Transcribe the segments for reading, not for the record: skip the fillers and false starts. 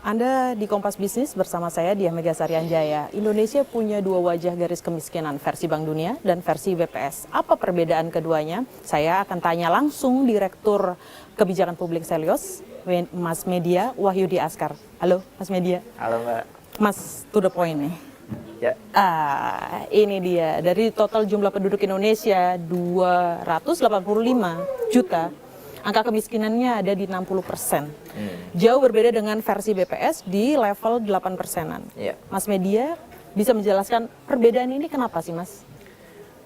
Anda di Kompas Bisnis bersama saya Diah Megasari Anjaya. Indonesia punya dua wajah garis kemiskinan, versi Bank Dunia dan versi BPS. Apa perbedaan keduanya? Saya akan tanya langsung Direktur Kebijakan Publik Selyos, Mas Media Wahyudi Askar. Halo Mas Media. Halo Mbak. Mas, to the point nih. Ya. Ini dia, dari total jumlah penduduk Indonesia 285 juta, angka kemiskinannya ada di 60%. Jauh berbeda dengan versi BPS di level 8%-an. Ya. Mas Media bisa menjelaskan perbedaan ini kenapa sih Mas?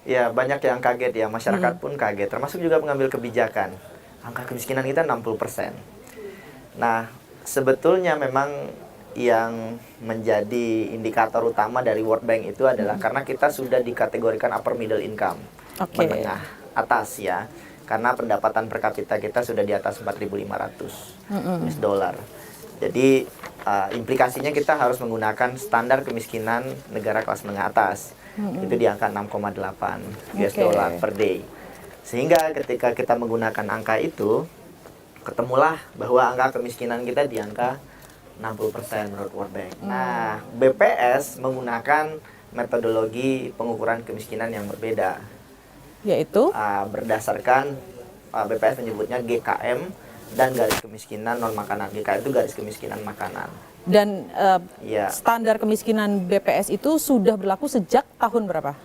Ya, banyak yang kaget ya, masyarakat pun kaget, termasuk juga pengambil kebijakan. Angka kemiskinan kita 60%. Nah, sebetulnya memang yang menjadi indikator utama dari World Bank itu adalah karena kita sudah dikategorikan upper middle income, menengah atas ya. Karena pendapatan per kapita kita sudah di atas 4.500 US dollar. Jadi implikasinya kita harus menggunakan standar kemiskinan negara kelas menengah atas. Itu di angka 6,8 US dollar per day. Sehingga ketika kita menggunakan angka itu, ketemulah bahwa angka kemiskinan kita di angka 60% menurut World Bank. Nah, BPS menggunakan metodologi pengukuran kemiskinan yang berbeda. Yaitu? Berdasarkan BPS menyebutnya GKM dan garis kemiskinan non makanan. GKM itu garis kemiskinan makanan. Dan standar kemiskinan BPS itu sudah berlaku sejak tahun berapa?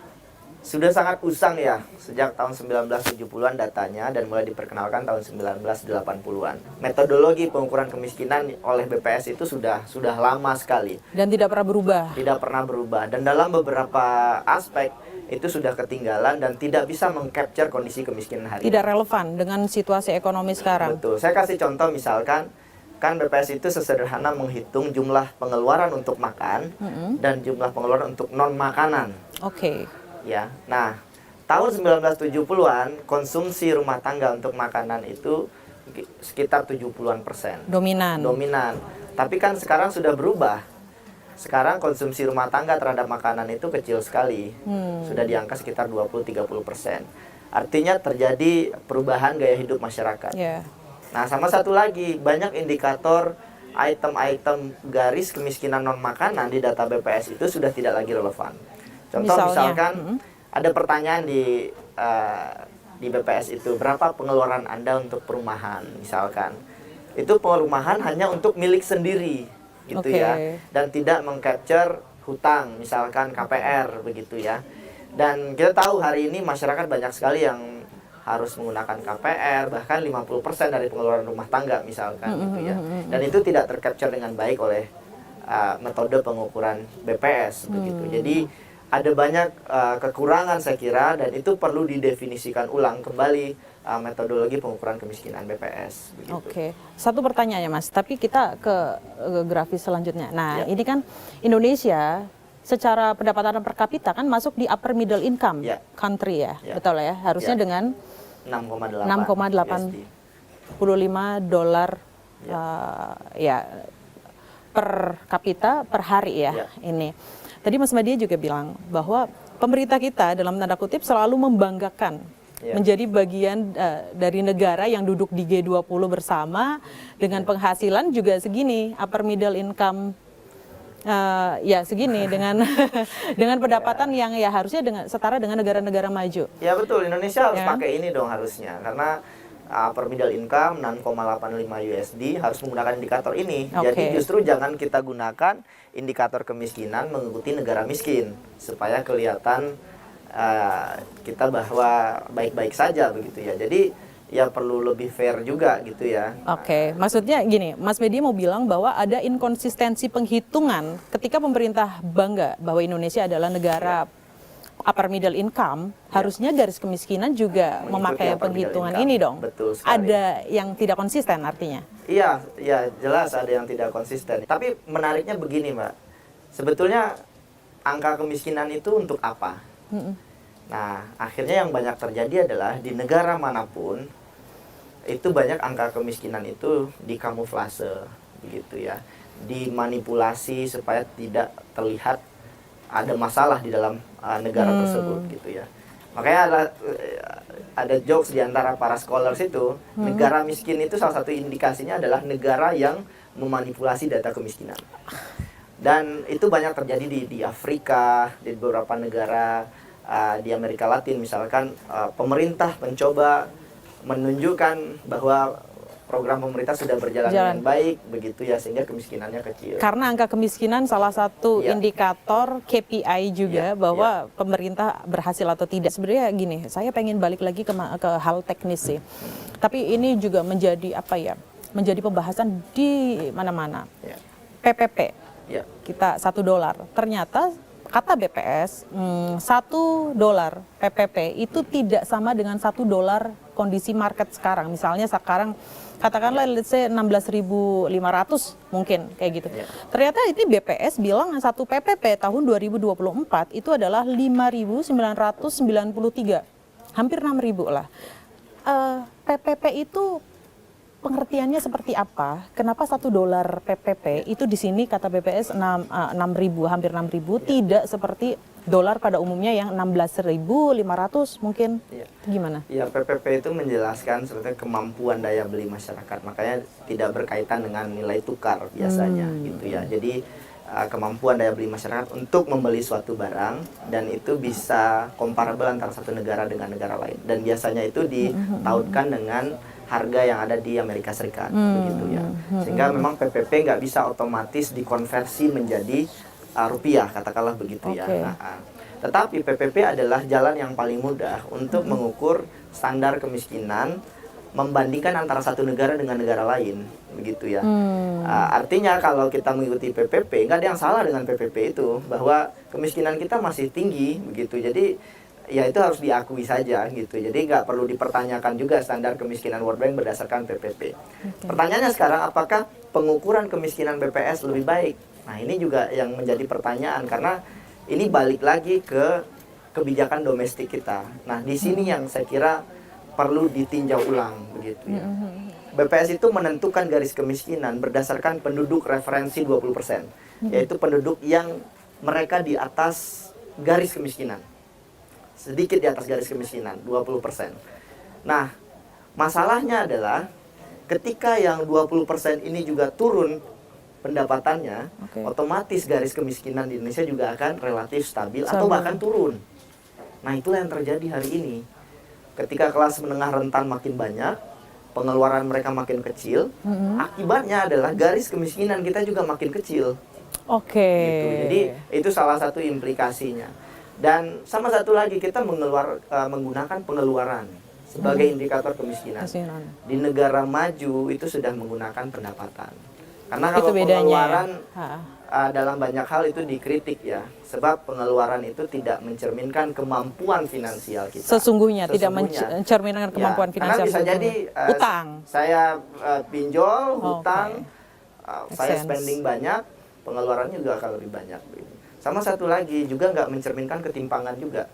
Sudah sangat usang ya, sejak tahun 1970-an datanya dan mulai diperkenalkan tahun 1980-an. Metodologi pengukuran kemiskinan oleh BPS itu sudah lama sekali. Dan tidak pernah berubah? Tidak pernah berubah. Dan dalam beberapa aspek itu sudah ketinggalan dan tidak bisa mengcapture kondisi kemiskinan hari ini. Tidak relevan dengan situasi ekonomi sekarang? Betul. Saya kasih contoh misalkan, kan BPS itu sesederhana menghitung jumlah pengeluaran untuk makan dan jumlah pengeluaran untuk non-makanan. Ya, nah tahun 1970-an konsumsi rumah tangga untuk makanan itu sekitar 70-an %. Dominan. Tapi kan sekarang sudah berubah. Sekarang konsumsi rumah tangga terhadap makanan itu kecil sekali. Sudah di angka sekitar 20-30%. Artinya terjadi perubahan gaya hidup masyarakat. Nah, sama satu lagi, banyak indikator item-item garis kemiskinan non makanan di data BPS itu sudah tidak lagi relevan. Contoh misalkan ada pertanyaan di BPS itu, berapa pengeluaran Anda untuk perumahan misalkan. Itu perumahan hanya untuk milik sendiri gitu ya. Dan tidak mengcapture hutang misalkan KPR begitu ya. Dan kita tahu hari ini masyarakat banyak sekali yang harus menggunakan KPR, bahkan 50% dari pengeluaran rumah tangga misalkan gitu ya. Dan itu tidak tercapture dengan baik oleh metode pengukuran BPS begitu. Jadi ada banyak kekurangan saya kira, dan itu perlu didefinisikan ulang kembali metodologi pengukuran kemiskinan BPS. Begitu. Satu pertanyaannya Mas, tapi kita ke grafis selanjutnya. Nah, ini kan Indonesia secara pendapatan per kapita kan masuk di upper middle income country ya, betul ya? Harusnya dengan 6,85 dolar per kapita per hari ya. Ini. Tadi Mas Media juga bilang bahwa pemerintah kita dalam tanda kutip selalu membanggakan menjadi bagian dari negara yang duduk di G20 bersama dengan penghasilan juga segini, upper middle income segini dengan dengan pendapatan yang ya harusnya setara dengan negara-negara maju. Ya betul, Indonesia harus pakai ini dong harusnya, karena upper middle income 6,85 USD harus menggunakan indikator ini. Jadi justru jangan kita gunakan indikator kemiskinan mengikuti negara miskin supaya kelihatan kita bahwa baik-baik saja begitu ya. Jadi ya perlu lebih fair juga gitu ya. Maksudnya gini, Mas Media mau bilang bahwa ada inkonsistensi penghitungan ketika pemerintah bangga bahwa Indonesia adalah negara upper middle income, harusnya garis kemiskinan juga memakai penghitungan ini dong. Betul sekali. Ada yang tidak konsisten artinya? Iya, jelas ada yang tidak konsisten. Tapi menariknya begini Mbak, sebetulnya angka kemiskinan itu untuk apa? Nah, akhirnya yang banyak terjadi adalah di negara manapun, itu banyak angka kemiskinan itu dikamuflase, begitu ya. Dimanipulasi supaya tidak terlihat ada masalah di dalam negara tersebut gitu ya. Makanya ada jokes di antara para scholars itu, negara miskin itu salah satu indikasinya adalah negara yang memanipulasi data kemiskinan. Dan itu banyak terjadi di Afrika, di beberapa negara di Amerika Latin misalkan, pemerintah mencoba menunjukkan bahwa program pemerintah sudah berjalan dengan baik begitu ya, sehingga kemiskinannya kecil. Karena angka kemiskinan salah satu indikator KPI juga bahwa pemerintah berhasil atau tidak. Sebenarnya gini, saya pengen balik lagi ke hal teknis sih. Tapi ini juga menjadi menjadi pembahasan di mana-mana. PPP. Kita $1. Ternyata kata BPS, $1 PPP itu tidak sama dengan $1 kondisi market sekarang. Misalnya sekarang katakanlah let's say 16.500 mungkin kayak gitu. Ternyata ini BPS bilang satu PPP tahun 2024 itu adalah 5.993, hampir 6.000 lah. PPP itu pengertiannya seperti apa? Kenapa $1 PPP itu di sini kata BPS 6.000, hampir 6.000, tidak seperti dolar pada umumnya yang 16.500 mungkin. Gimana? Ya, PPP itu menjelaskan sebetulnya kemampuan daya beli masyarakat, makanya tidak berkaitan dengan nilai tukar biasanya gitu ya. Jadi kemampuan daya beli masyarakat untuk membeli suatu barang, dan itu bisa comparable antara satu negara dengan negara lain, dan biasanya itu ditautkan dengan harga yang ada di Amerika Serikat begitu ya. Sehingga memang PPP nggak bisa otomatis dikonversi menjadi rupiah, katakanlah begitu ya. Tetapi PPP adalah jalan yang paling mudah untuk mengukur standar kemiskinan membandingkan antara satu negara dengan negara lain, begitu ya. Artinya kalau kita mengikuti PPP, nggak ada yang salah dengan PPP itu, bahwa kemiskinan kita masih tinggi, begitu. Jadi ya itu harus diakui saja, gitu. Jadi nggak perlu dipertanyakan juga standar kemiskinan World Bank berdasarkan PPP. Pertanyaannya sekarang, apakah pengukuran kemiskinan BPS lebih baik? Nah, ini juga yang menjadi pertanyaan, karena ini balik lagi ke kebijakan domestik kita. Nah, di sini yang saya kira perlu ditinjau ulang begitu ya. BPS itu menentukan garis kemiskinan berdasarkan penduduk referensi 20%, yaitu penduduk yang mereka di atas garis kemiskinan. Sedikit di atas garis kemiskinan, 20%. Nah, masalahnya adalah ketika yang 20% ini juga turun pendapatannya, otomatis garis kemiskinan di Indonesia juga akan relatif stabil atau bahkan turun. Nah, itulah yang terjadi hari ini. Ketika kelas menengah rentan makin banyak, pengeluaran mereka makin kecil, akibatnya adalah garis kemiskinan kita juga makin kecil. Gitu. Jadi itu salah satu implikasinya. Dan sama satu lagi, kita menggunakan pengeluaran sebagai indikator kemiskinan. Di negara maju itu sudah menggunakan pendapatan. Karena kalau pengeluaran dalam banyak hal itu dikritik ya, sebab pengeluaran itu tidak mencerminkan kemampuan finansial kita. Sesungguhnya tidak mencerminkan kemampuan finansial. Karena bisa jadi utang. Saya pinjol, hutang, saya spending banyak, pengeluarannya juga akan lebih banyak. Sama satu lagi juga nggak mencerminkan ketimpangan juga,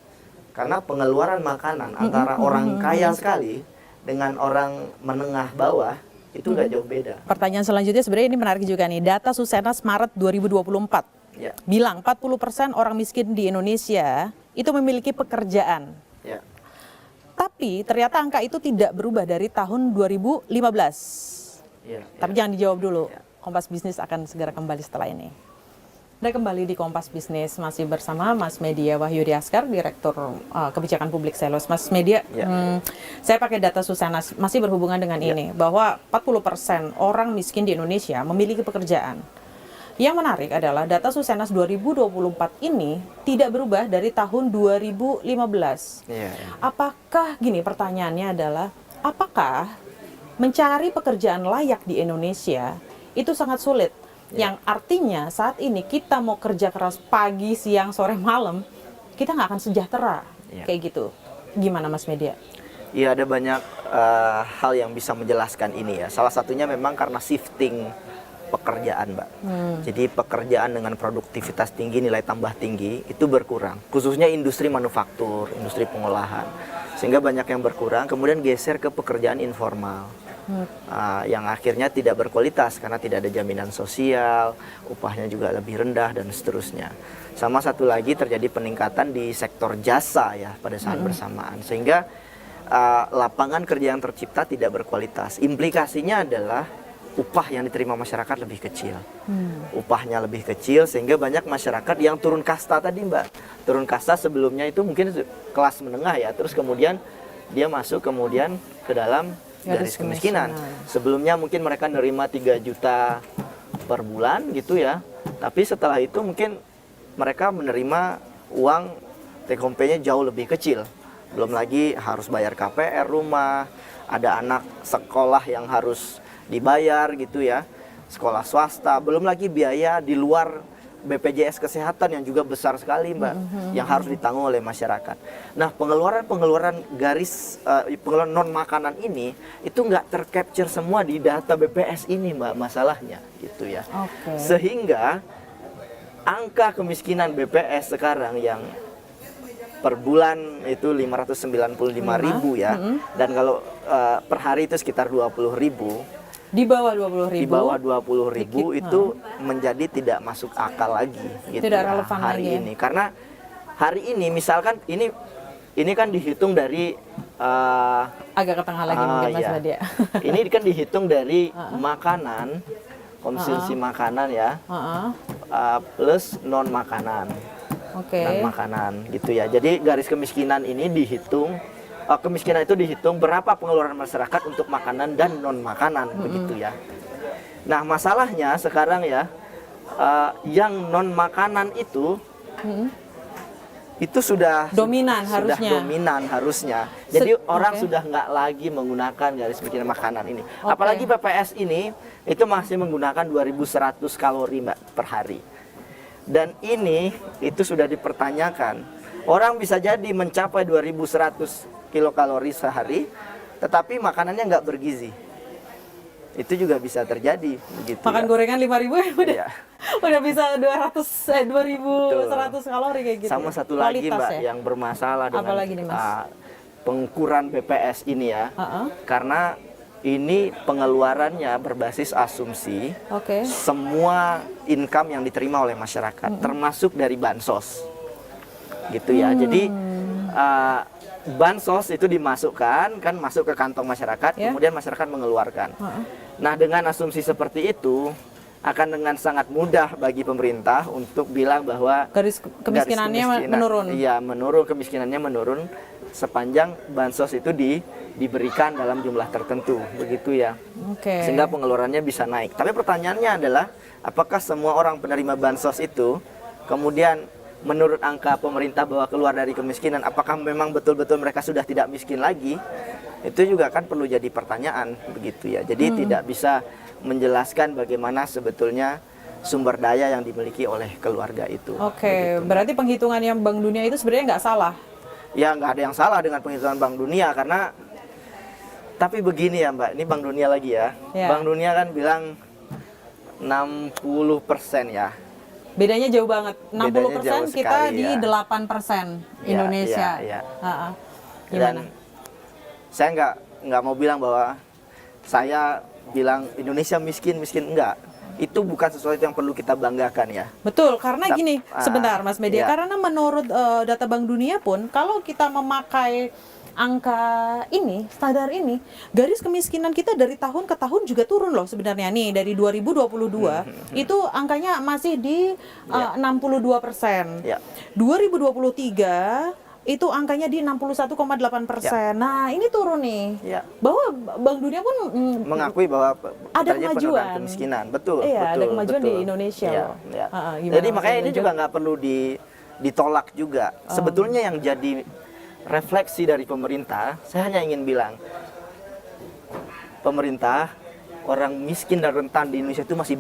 karena pengeluaran makanan antara orang kaya sekali dengan orang menengah bawah itu nggak jauh beda. Pertanyaan selanjutnya sebenarnya ini menarik juga nih. Data Susenas Maret 2024 bilang 40% orang miskin di Indonesia itu memiliki pekerjaan. Tapi ternyata angka itu tidak berubah dari tahun 2015. Tapi jangan dijawab dulu. Kompas Bisnis akan segera kembali setelah ini. Anda kembali di Kompas Bisnis, masih bersama Mas Media Wahyudi Askar, Direktur Kebijakan Publik Selos. Mas Media, saya pakai data Susenas, masih berhubungan dengan ini, bahwa 40% orang miskin di Indonesia memiliki pekerjaan. Yang menarik adalah data Susenas 2024 ini tidak berubah dari tahun 2015. Apakah, gini pertanyaannya adalah, apakah mencari pekerjaan layak di Indonesia itu sangat sulit? Yang artinya saat ini kita mau kerja keras pagi, siang, sore, malam, kita nggak akan sejahtera kayak gitu. Gimana Mas Media? Iya, ada banyak hal yang bisa menjelaskan ini ya. Salah satunya memang karena shifting pekerjaan, Mbak. Jadi pekerjaan dengan produktivitas tinggi, nilai tambah tinggi itu berkurang. Khususnya industri manufaktur, industri pengolahan. Sehingga banyak yang berkurang, kemudian geser ke pekerjaan informal. Yang akhirnya tidak berkualitas karena tidak ada jaminan sosial, upahnya juga lebih rendah dan seterusnya. Sama satu lagi terjadi peningkatan di sektor jasa ya pada saat bersamaan, sehingga lapangan kerja yang tercipta tidak berkualitas. Implikasinya adalah upah yang diterima masyarakat lebih kecil. Upahnya lebih kecil sehingga banyak masyarakat yang turun kasta tadi, Mbak. Turun kasta sebelumnya itu mungkin kelas menengah ya, terus kemudian dia masuk kemudian ke dalam garis kemiskinan. Sebelumnya mungkin mereka nerima 3 juta per bulan gitu ya. Tapi setelah itu mungkin mereka menerima uang take home pay-nya jauh lebih kecil. Belum lagi harus bayar KPR rumah, ada anak sekolah yang harus dibayar gitu ya, sekolah swasta, belum lagi biaya di luar BPJS Kesehatan yang juga besar sekali, Mbak, yang harus ditanggung oleh masyarakat. Nah, pengeluaran garis pengeluaran non makanan ini itu nggak tercapture semua di data BPS ini, Mbak, masalahnya gitu ya. Sehingga angka kemiskinan BPS sekarang yang per bulan itu 595.000 ya, dan kalau per hari itu sekitar 20.000. Di bawah 20.000. Di bawah 20.000 itu menjadi tidak masuk akal lagi gitu. Tidak relevan hari lagi. ini. Karena hari ini misalkan ini kan dihitung dari agak ke tengah lagi mungkin Mas Badia. Ini kan dihitung dari makanan, konsumsi makanan ya. Plus non makanan. Non makanan gitu ya. Jadi garis kemiskinan ini dihitung, kemiskinan itu dihitung berapa pengeluaran masyarakat untuk makanan dan non makanan begitu ya. Nah, masalahnya sekarang ya yang non makanan itu sudah dominan harusnya. Jadi orang sudah nggak lagi menggunakan garis kemiskinan makanan ini. Apalagi BPS ini itu masih menggunakan 2.100 kalori, Mbak, per hari. Dan ini itu sudah dipertanyakan. Orang bisa jadi mencapai 2.100 kilokalori sehari, tetapi makanannya nggak bergizi. Itu juga bisa terjadi begitu. Makan gorengan 5.000 udah bisa 2.100 kalori kayak gitu. Sama satu lagi, Mbak, yang bermasalah dengan pengukuran BPS ini ya. Karena ini pengeluarannya berbasis asumsi semua income yang diterima oleh masyarakat, termasuk dari bansos. Gitu ya. Jadi bansos itu dimasukkan, kan masuk ke kantong masyarakat, kemudian masyarakat mengeluarkan. Nah, dengan asumsi seperti itu akan dengan sangat mudah bagi pemerintah untuk bilang bahwa garis kemiskinannya menurun. Iya, kemiskinannya menurun sepanjang bansos itu diberikan dalam jumlah tertentu, begitu ya. Sehingga pengeluarannya bisa naik. Tapi pertanyaannya adalah, apakah semua orang penerima bansos itu kemudian menurut angka pemerintah bahwa keluar dari kemiskinan, apakah memang betul-betul mereka sudah tidak miskin lagi? Itu juga kan perlu jadi pertanyaan begitu ya. Jadi tidak bisa menjelaskan bagaimana sebetulnya sumber daya yang dimiliki oleh keluarga itu. Begitu, berarti penghitungannya Bank Dunia itu sebenarnya nggak salah? Ya, nggak ada yang salah dengan penghitungan Bank Dunia, karena tapi begini ya, Mbak, ini Bank Dunia lagi ya. Bank Dunia kan bilang 60% ya. Bedanya jauh banget. 60% kita di 8% Indonesia. Dan saya nggak mau bilang bahwa saya bilang Indonesia miskin enggak. Itu bukan sesuatu yang perlu kita banggakan ya. Betul, karena gini, sebentar Mas Media, karena menurut data Bank Dunia pun, kalau kita memakai angka ini, standar ini, garis kemiskinan kita dari tahun ke tahun juga turun loh sebenarnya. Nih, dari 2022 itu angkanya masih di 62%. 2023 itu angkanya di 61,8%. Nah, ini turun nih. Bahwa Bank Dunia pun mengakui bahwa ada kemajuan kemiskinan. Betul, ada kemajuan di Indonesia. Jadi makanya ini juga nggak perlu ditolak juga. Sebetulnya yang jadi refleksi dari pemerintah, saya hanya ingin bilang, pemerintah, orang miskin dan rentan di Indonesia itu masih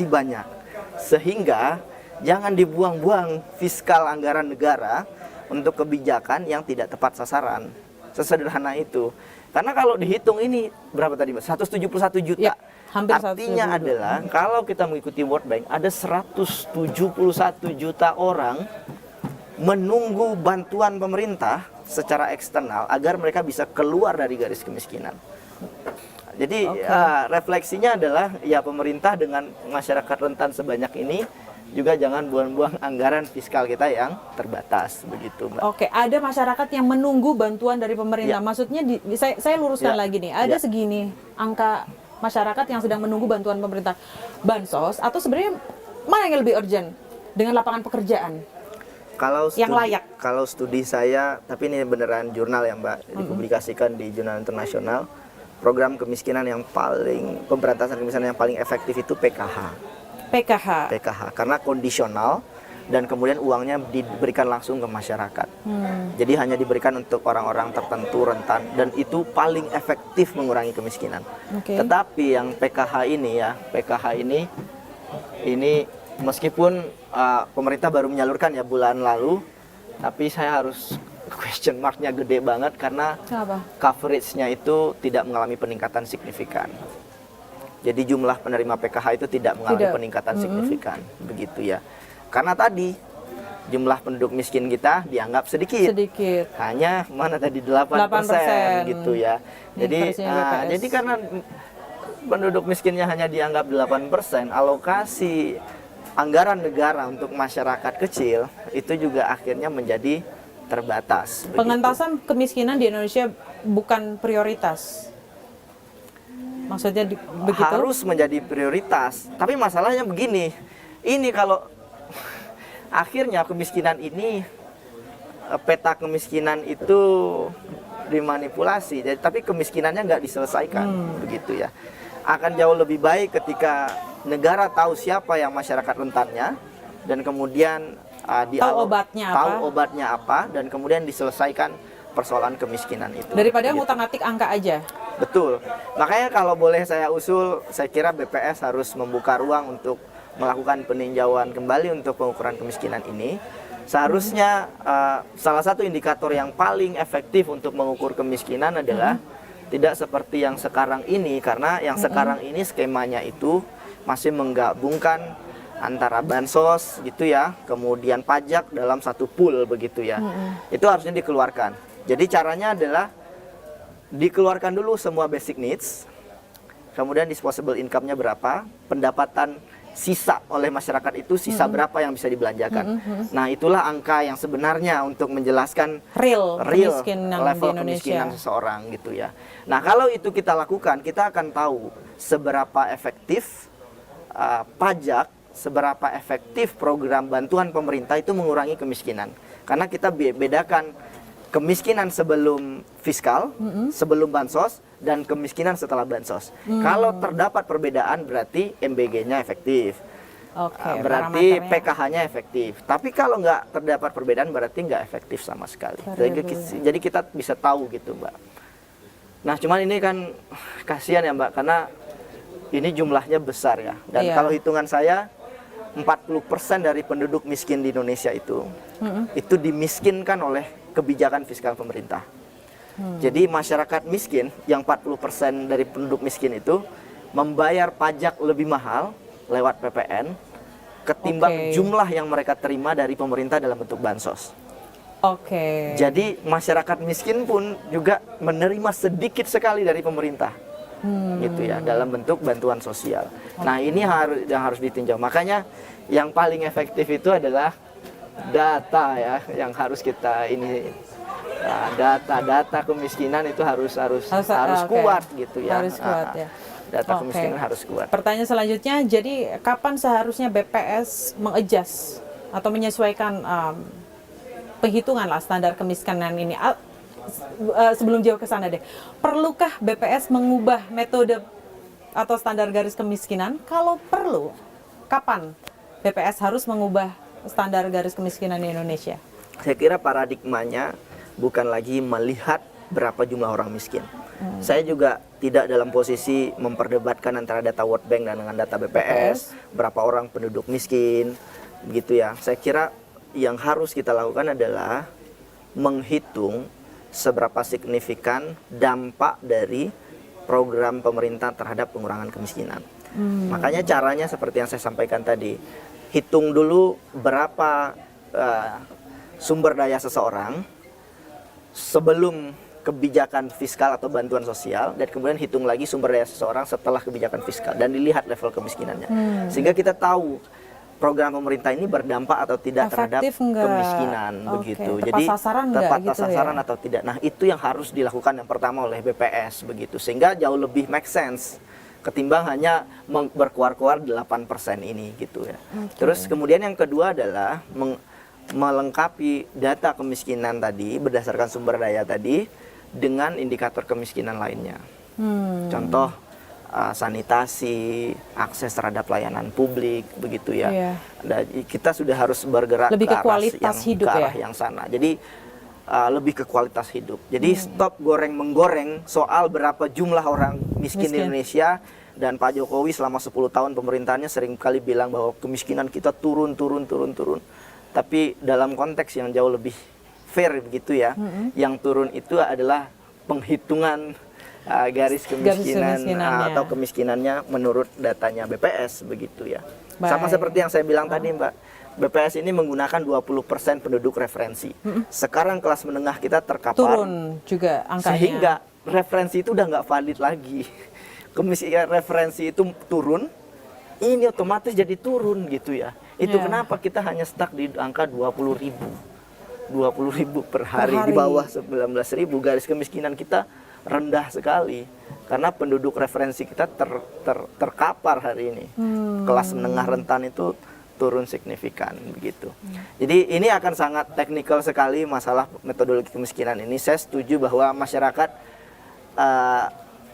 banyak. Sehingga jangan dibuang-buang fiskal anggaran negara untuk kebijakan yang tidak tepat sasaran. Sesederhana itu. Karena kalau dihitung ini berapa tadi, Mbak? 171 juta. Artinya adalah kalau kita mengikuti World Bank, ada 171 juta orang menunggu bantuan pemerintah secara eksternal agar mereka bisa keluar dari garis kemiskinan. Jadi refleksinya adalah ya pemerintah dengan masyarakat rentan sebanyak ini juga jangan buang-buang anggaran fiskal kita yang terbatas begitu, Mbak. Ada masyarakat yang menunggu bantuan dari pemerintah. Maksudnya saya luruskan lagi nih. Ada segini angka masyarakat yang sedang menunggu bantuan pemerintah bansos, atau sebenarnya mana yang lebih urgent dengan lapangan pekerjaan yang layak? Kalau studi saya, tapi ini beneran jurnal ya Mbak, dipublikasikan di jurnal internasional, program kemiskinan yang paling, pemberantasan kemiskinan yang paling efektif itu PKH, karena kondisional dan kemudian uangnya diberikan langsung ke masyarakat. Jadi hanya diberikan untuk orang-orang tertentu rentan, dan itu paling efektif mengurangi kemiskinan. Tetapi yang PKH ini meskipun pemerintah baru menyalurkan ya bulan lalu, tapi saya harus question mark-nya gede banget karena coverage-nya itu tidak mengalami peningkatan signifikan. Jadi jumlah penerima PKH itu tidak mengalami peningkatan signifikan, begitu ya. Karena tadi jumlah penduduk miskin kita dianggap sedikit. Hanya mana tadi 8% gitu ya. Jadi karena penduduk miskinnya hanya dianggap 8%, alokasi anggaran negara untuk masyarakat kecil itu juga akhirnya menjadi terbatas. Pengentasan kemiskinan di Indonesia bukan prioritas. Maksudnya begitu? Harus menjadi prioritas. Tapi masalahnya begini, ini kalau akhirnya kemiskinan ini, peta kemiskinan itu dimanipulasi, tapi kemiskinannya nggak diselesaikan, begitu ya. Akan jauh lebih baik ketika negara tahu siapa yang masyarakat rentannya, dan kemudian tahu obatnya apa, dan kemudian diselesaikan persoalan kemiskinan itu. Daripada ngutang-atik angka aja. Betul. Makanya kalau boleh saya usul, saya kira BPS harus membuka ruang untuk melakukan peninjauan kembali untuk pengukuran kemiskinan ini. Seharusnya salah satu indikator yang paling efektif untuk mengukur kemiskinan adalah tidak seperti yang sekarang ini, karena yang sekarang ini skemanya itu masih menggabungkan antara bansos gitu ya, kemudian pajak dalam satu pool begitu ya. Itu harusnya dikeluarkan. Jadi caranya adalah dikeluarkan dulu semua basic needs, kemudian disposable income-nya berapa, pendapatan sisa oleh masyarakat itu sisa berapa yang bisa dibelanjakan. Nah, itulah angka yang sebenarnya untuk menjelaskan real level kemiskinan seseorang gitu ya. Nah, kalau itu kita lakukan, kita akan tahu seberapa efektif pajak, seberapa efektif program bantuan pemerintah itu mengurangi kemiskinan. Karena kita bedakan kemiskinan sebelum fiskal, sebelum bansos, dan kemiskinan setelah bansos. Kalau terdapat perbedaan berarti MBG-nya efektif. Berarti PKH-nya efektif. Tapi kalau nggak terdapat perbedaan berarti nggak efektif sama sekali. Jadi kita bisa tahu gitu, Mbak. Nah, cuman ini kan kasihan ya, Mbak, karena ini jumlahnya besar ya. Dan kalau hitungan saya 40% dari penduduk miskin di Indonesia itu dimiskinkan oleh kebijakan fiskal pemerintah. Jadi masyarakat miskin yang 40% dari penduduk miskin itu membayar pajak lebih mahal lewat PPN ketimbang jumlah yang mereka terima dari pemerintah dalam bentuk bansos. Jadi masyarakat miskin pun juga menerima sedikit sekali dari pemerintah. Gitu ya, dalam bentuk bantuan sosial. Nah, ini yang harus ditinjau. Makanya yang paling efektif itu adalah data ya, yang harus kita ini. Nah, data kemiskinan itu harus kuat gitu ya. Harus kuat ya. Data kemiskinan harus kuat. Pertanyaan selanjutnya, jadi kapan seharusnya BPS mengadjust atau menyesuaikan penghitungan lah standar kemiskinan ini? Sebelum jauh ke sana deh, perlukah BPS mengubah metode atau standar garis kemiskinan? Kalau perlu, kapan BPS harus mengubah standar garis kemiskinan di Indonesia? Saya kira paradigmanya bukan lagi melihat berapa jumlah orang miskin. Saya juga tidak dalam posisi memperdebatkan antara data World Bank dan dengan data BPS, berapa orang penduduk miskin, begitu ya. Saya kira yang harus kita lakukan adalah menghitung seberapa signifikan dampak dari program pemerintah terhadap pengurangan kemiskinan. Makanya caranya seperti yang saya sampaikan tadi, hitung dulu berapa sumber daya seseorang sebelum kebijakan fiskal atau bantuan sosial, dan kemudian hitung lagi sumber daya seseorang setelah kebijakan fiskal, dan dilihat level kemiskinannya. Sehingga kita tahu program pemerintah ini berdampak atau tidak terhadap kemiskinan, begitu. Jadi tepat sasaran atau tidak. Nah, itu yang harus dilakukan yang pertama oleh BPS, begitu. Sehingga jauh lebih make sense ketimbang hanya berkuar-kuar 8% ini gitu ya. Terus kemudian yang kedua adalah melengkapi data kemiskinan tadi berdasarkan sumber daya tadi dengan indikator kemiskinan lainnya. Contoh sanitasi, akses terhadap layanan publik begitu ya. Iya. Dan kita sudah harus bergerak Lebih ke arah kualitas hidup ke arah ya? yang sana. Jadi lebih ke kualitas hidup. Jadi stop goreng-menggoreng soal berapa jumlah orang miskin di Indonesia. Dan Pak Jokowi selama 10 tahun pemerintahannya sering kali bilang bahwa kemiskinan kita turun. Tapi dalam konteks yang jauh lebih fair begitu ya, yang turun itu adalah penghitungan garis kemiskinan atau kemiskinannya menurut datanya BPS begitu ya. Sama seperti yang saya bilang tadi Mbak, BPS ini menggunakan 20% penduduk referensi. Sekarang kelas menengah kita terkapar. Turun juga angkanya. Sehingga referensi itu udah nggak valid lagi. Kemiskinan referensi itu turun, ini otomatis jadi turun gitu ya. Itu kenapa kita hanya stuck di angka 20.000 per hari, di bawah 19.000. Garis kemiskinan kita rendah sekali karena penduduk referensi kita terkapar hari ini. Kelas menengah rentan itu turun signifikan begitu. Jadi ini akan sangat teknikal sekali masalah metodologi kemiskinan ini. Saya setuju bahwa masyarakat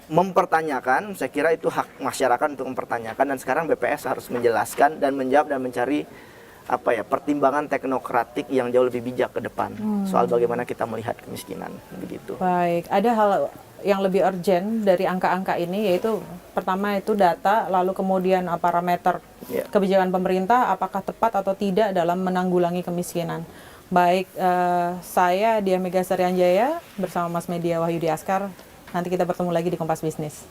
mempertanyakan, saya kira itu hak masyarakat untuk mempertanyakan, dan sekarang BPS harus menjelaskan dan menjawab dan mencari pertimbangan teknokratik yang jauh lebih bijak ke depan soal bagaimana kita melihat kemiskinan begitu. Baik, ada hal yang lebih urgent dari angka-angka ini, yaitu pertama itu data, lalu kemudian parameter kebijakan pemerintah apakah tepat atau tidak dalam menanggulangi kemiskinan. Baik, saya Dia Mega Sarianjaya bersama Mas Media Wahyudi Askar. Nanti kita bertemu lagi di Kompas Bisnis.